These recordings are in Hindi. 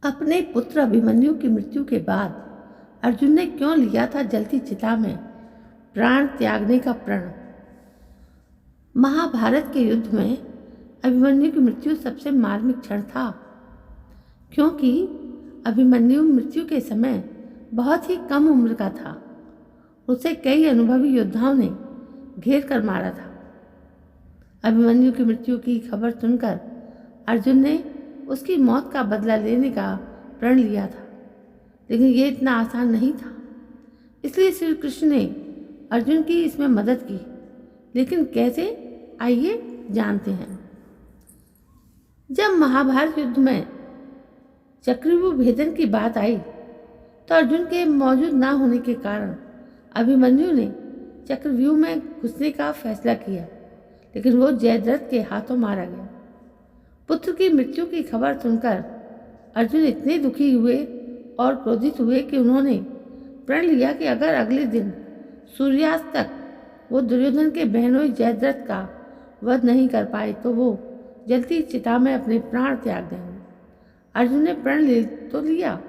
अपने पुत्र अभिमन्यु की मृत्यु के बाद अर्जुन ने क्यों लिया था जलती चिता में प्राण त्यागने का प्रण। महाभारत के युद्ध में अभिमन्यु की मृत्यु सबसे मार्मिक क्षण था, क्योंकि अभिमन्यु मृत्यु के समय बहुत ही कम उम्र का था। उसे कई अनुभवी योद्धाओं ने घेर कर मारा था। अभिमन्यु की मृत्यु की खबर सुनकर अर्जुन ने उसकी मौत का बदला लेने का प्रण लिया था, लेकिन ये इतना आसान नहीं था। इसलिए श्री कृष्ण ने अर्जुन की इसमें मदद की। लेकिन कैसे, आइए जानते हैं। जब महाभारत युद्ध में चक्रव्यूह भेदन की बात आई तो अर्जुन के मौजूद ना होने के कारण अभिमन्यु ने चक्रव्यूह में घुसने का फैसला किया, लेकिन वो जयद्रथ के हाथों मारा गया। पुत्र की मृत्यु की खबर सुनकर अर्जुन इतने दुखी हुए और क्रोधित हुए कि उन्होंने प्रण लिया कि अगर अगले दिन सूर्यास्त तक वो दुर्योधन के बहनोई जयद्रथ का वध नहीं कर पाए तो वो जलती चिता में अपने प्राण त्याग देंगे। अर्जुन ने प्रण ले तो लिया,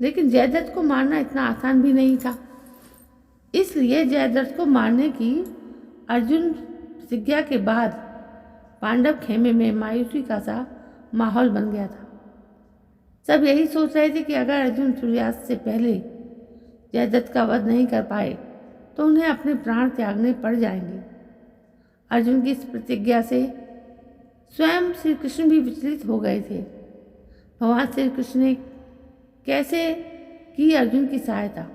लेकिन जयद्रथ को मारना इतना आसान भी नहीं था। इसलिए जयद्रथ को मारने की अर्जुन प्रतिज्ञा के बाद पांडव खेमे में मायूसी का सा माहौल बन गया था। सब यही सोच रहे थे कि अगर अर्जुन सूर्यास्त से पहले जयद्रथ का वध नहीं कर पाए तो उन्हें अपने प्राण त्यागने पड़ जाएंगे। अर्जुन की इस प्रतिज्ञा से स्वयं श्री कृष्ण भी विचलित हो गए थे। भगवान श्री कृष्ण ने कैसे की अर्जुन की सहायता,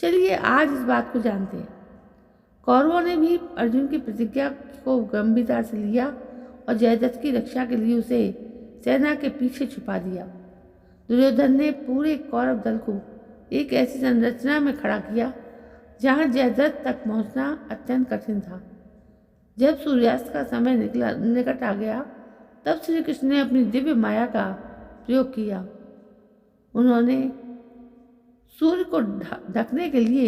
चलिए आज इस बात को जानते हैं। कौरवों ने भी अर्जुन की प्रतिज्ञा को गंभीरता से लिया और जयद्रथ की रक्षा के लिए उसे सेना के पीछे छुपा दिया। दुर्योधन ने पूरे कौरव दल को एक ऐसी संरचना में खड़ा किया जहां जयद्रथ तक पहुंचना अत्यंत कठिन था। जब सूर्यास्त का समय निकट आ गया तब श्री कृष्ण ने अपनी दिव्य माया का प्रयोग किया। उन्होंने सूर्य को ढकने के लिए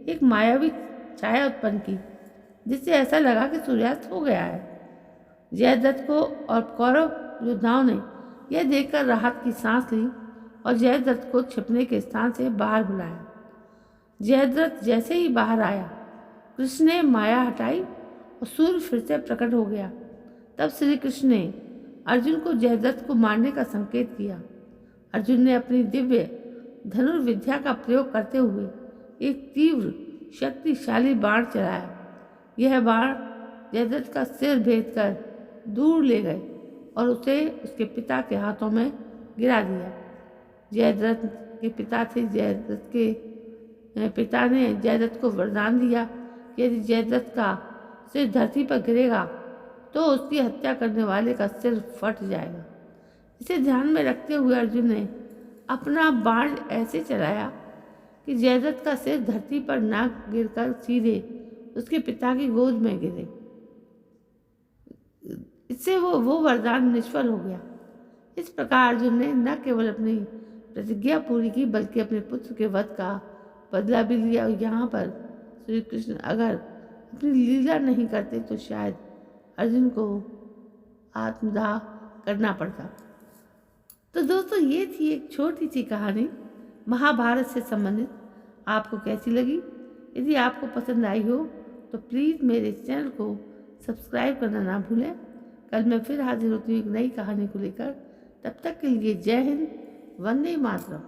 एक मायावी छाया उत्पन्न की, जिससे ऐसा लगा कि सूर्यास्त हो गया है। जयद्रथ को और कौरव योद्धाओं ने यह देखकर राहत की सांस ली और जयद्रथ को छिपने के स्थान से बाहर बुलाया। जयद्रथ जैसे ही बाहर आया, कृष्ण ने माया हटाई और सूर्य फिर से प्रकट हो गया। तब श्री कृष्ण ने अर्जुन को जयद्रथ को मारने का संकेत किया। अर्जुन ने अपनी दिव्य धनुर्विद्या का प्रयोग करते हुए एक तीव्र शक्तिशाली बाण चलाया। यह बाण जयद्रथ का सिर भेद कर दूर ले गए और उसे उसके पिता के हाथों में गिरा दिया। जयद्रथ के पिता थे जयद्रथ के पिता ने जयद्रथ को वरदान दिया कि यदि जयद्रथ का सिर धरती पर गिरेगा तो उसकी हत्या करने वाले का सिर फट जाएगा। इसे ध्यान में रखते हुए अर्जुन ने अपना बाण ऐसे चलाया कि जयद्रथ का सिर धरती पर ना गिरकर सीधे उसके पिता की गोद में गिरे। इससे वो वरदान निष्फल हो गया। इस प्रकार अर्जुन ने न केवल अपनी प्रतिज्ञा पूरी की बल्कि अपने पुत्र के वध का बदला भी लिया। और यहाँ पर श्री कृष्ण अगर अपनी लीला नहीं करते तो शायद अर्जुन को आत्मदाह करना पड़ता। तो दोस्तों, ये थी एक छोटी सी कहानी महाभारत से संबंधित। आपको कैसी लगी? यदि आपको पसंद आई हो तो प्लीज़ मेरे चैनल को सब्सक्राइब करना ना भूलें। कल मैं फिर हाजिर होती हूँ एक नई कहानी को लेकर। तब तक के लिए जय हिंद, वंदे मातरम।